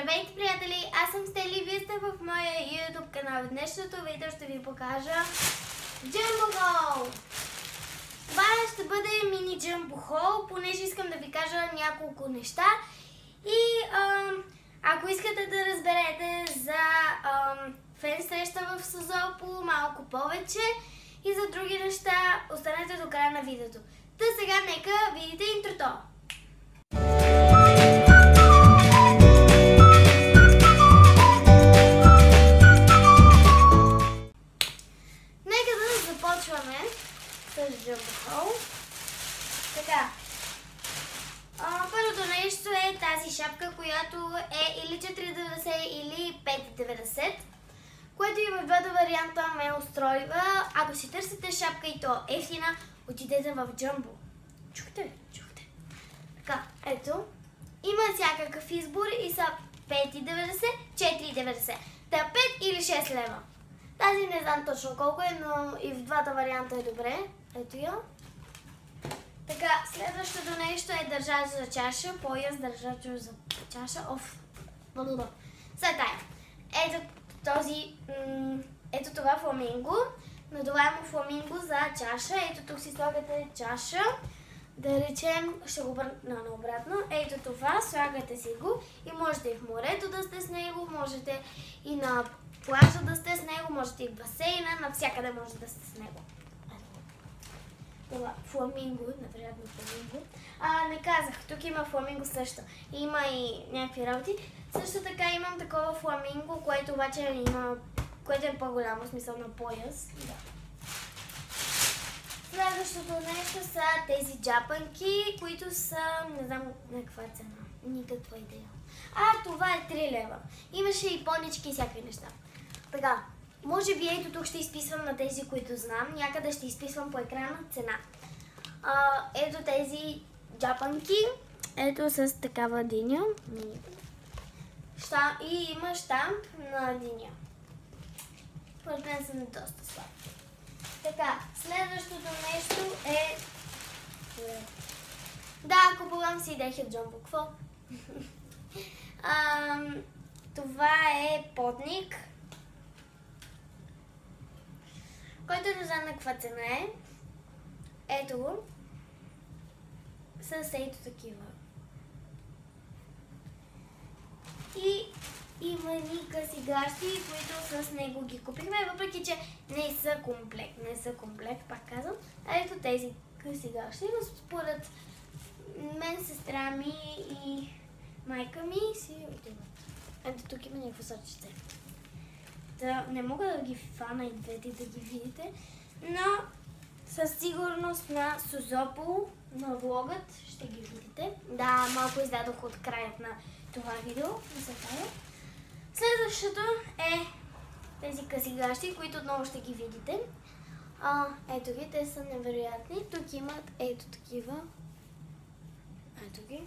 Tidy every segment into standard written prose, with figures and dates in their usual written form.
Здравейте, приятели! Аз съм Стели, вие сте в моя YouTube канал. В днешното видео ще ви покажа Jumbo Haul. Това ще бъде мини Jumbo Haul, понеже искам да ви кажа няколко неща. И ако искате да разберете за фен среща в Созопол малко повече и за други неща, останете до края на видеото. Та сега нека видите интрото. Започваме с Jumbo Haul. Така. Първото нещо е тази шапка, която е или 4,90 или 5,90, което има двата варианта, ме устройва. Ако си търсите шапка и то ефтина, отидете в Jumbo. Чухте? Така, ето. Има всякакъв избор и са 5,90, 4,90. Та 5 или 6 лева. Тази не знам точно колко е, но и в двата варианта е добре. Ето я. Така, следващото нещо е държач за чаша, пояс, държач за чаша. След тая. Ето това фламинго. Надуваемо фламинго за чаша. Ето тук си слагате чаша. Да речем, ще го обърна наобратно. Ето това, слагате си го и можете и в морето да сте с него, можете и на плажа да сте с него, можете и в басейна, навсякъде може да сте с него. Това фламинго, невероятно фламинго. Не казах, тук има фламинго също. Има и някакви работи. Също така имам такова фламинго, което обаче има, което е по-голямо, смисъл на пояс. Да. Следващото нещо са тези джапанки, които са, не знам на каква цена, никаква идея. Това е 3 лева. Имаше и понички и всякакви неща. Така, може би ето тук ще изписвам на тези, които знам, някъде ще изписвам по екрана цена. Ето тези джапанки, ето с такава диня. И има щамп на диня. Според мен са доста сладки. Така, следващото нещо е... Да, купувам си дрехи от Jumbo. Какво? Това е потник, който не знам на каква цена е. Ето го. С ето такива. И има ни къси гащи, които с него ги купихме, въпреки че не са комплект, пак казвам. Ето тези къси гащи, но според мен, сестра ми и майка ми си отиват. Ето тук има някакво сочице. Не мога да ги фана и двете да ги видите, но със сигурност на Созопол, на влогът, ще ги видите. Да, малко издадох от краят на това видео. Следващото е тези къси гащи, които отново ще ги видите. Ето ги, те са невероятни. Тук имат ето такива. Ето ги.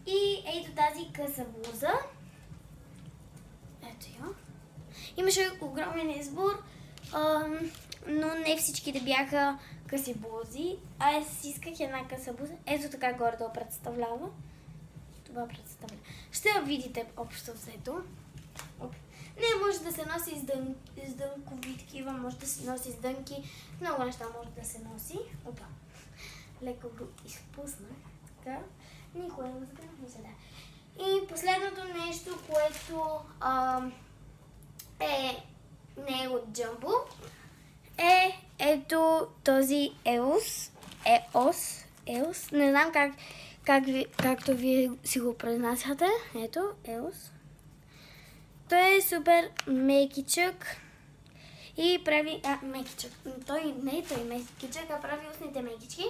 И ето тази къса блуза. Ето я. Имаше огромен избор, но не всичките бяха къси блузи. Аз исках една къса блуза. Ето така горе-долу представлява. Това представлява. Ще я видите общо взето. Не, може да се носи с дънкови такива, може да се носи с дънки. Много неща може да се носи. Опа. Леко го изпуснах. Така. Никога не го сега. И последното нещо, което не е от Jumbo, е ето този EOS. Не знам както вие си го произнасяте. Ето, EOS. Той е супер мекичък и прави... мекичък. Той не е той мекичък, а прави устните мекички.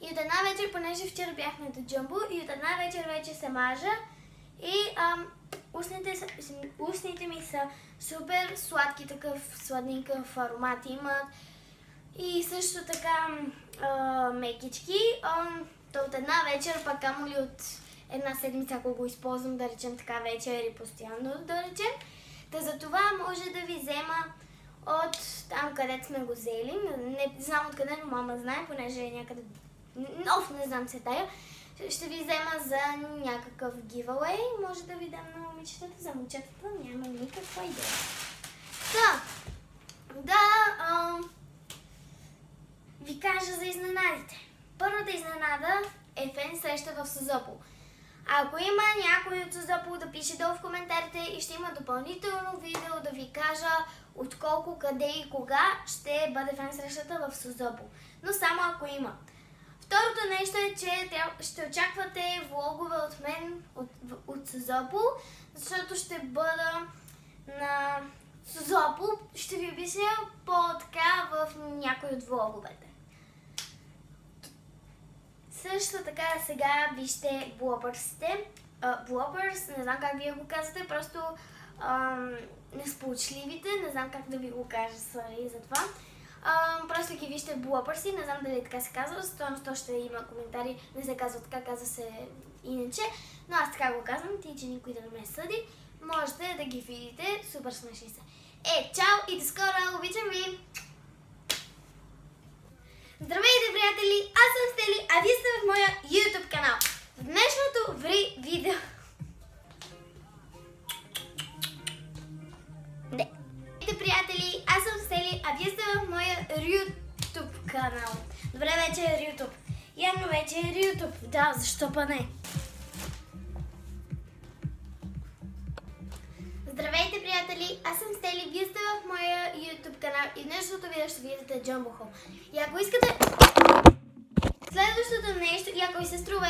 И от една вечер, понеже вчера бяхме до Jumbo, и от една вечер вече се мажа. И устните ми са супер сладки, такъв сладникъв аромат имат. И също така мекички. То от една вечер, пък камо ли от една седмица, ако го използвам, да речем така вечер и постоянно, да речем. Та за това може да ви взема от там, където сме го взели. Не знам откъде, но мама знае, понеже е някъде нов, не знам се тая. ще ви взема за някакъв giveaway. Може да ви дам на момичетата, за момчетата няма никаква идея. Ви кажа за изненадите. Първата изненада е фен среща в Созопол. Ако има някой от Созопол, да пише долу в коментарите и ще има допълнително видео да ви кажа от колко, къде и кога ще бъде фен срещата в Созопол. Но само ако има. Второто нещо е, че ще очаквате влогове от мен от Созопол, защото ще бъда на Созопол. Ще ви обясня по-така в някои от влоговете. Също така сега вижте блопърсите. Блопърс, не знам как вие го казвате, просто несполучливите, не знам как да ви го кажа, sorry за това. Просто ги вижте блопърси, не знам дали така се казва, защото ще има коментари, не се казва така, казва се иначе, но аз така го казвам, ти че никой да не ме съди, можете да ги видите, супер смешни са. Чао и до скоро, обичам ви! Здравейте, приятели! Аз съм Стели, а вие сте в моя YouTube канал. В днешното видео... Здравейте, приятели! Аз съм Стели, а вие сте в моя YouTube канал. Добре, вече е YouTube. Явно вече е YouTube. Да, защо па не? Здравейте, приятели! Аз съм Стели, вие сте в моя YouTube канал и в днешното видео ще видите Джамбо Хоум. И ако искате следващото нещо, и ако ви се струва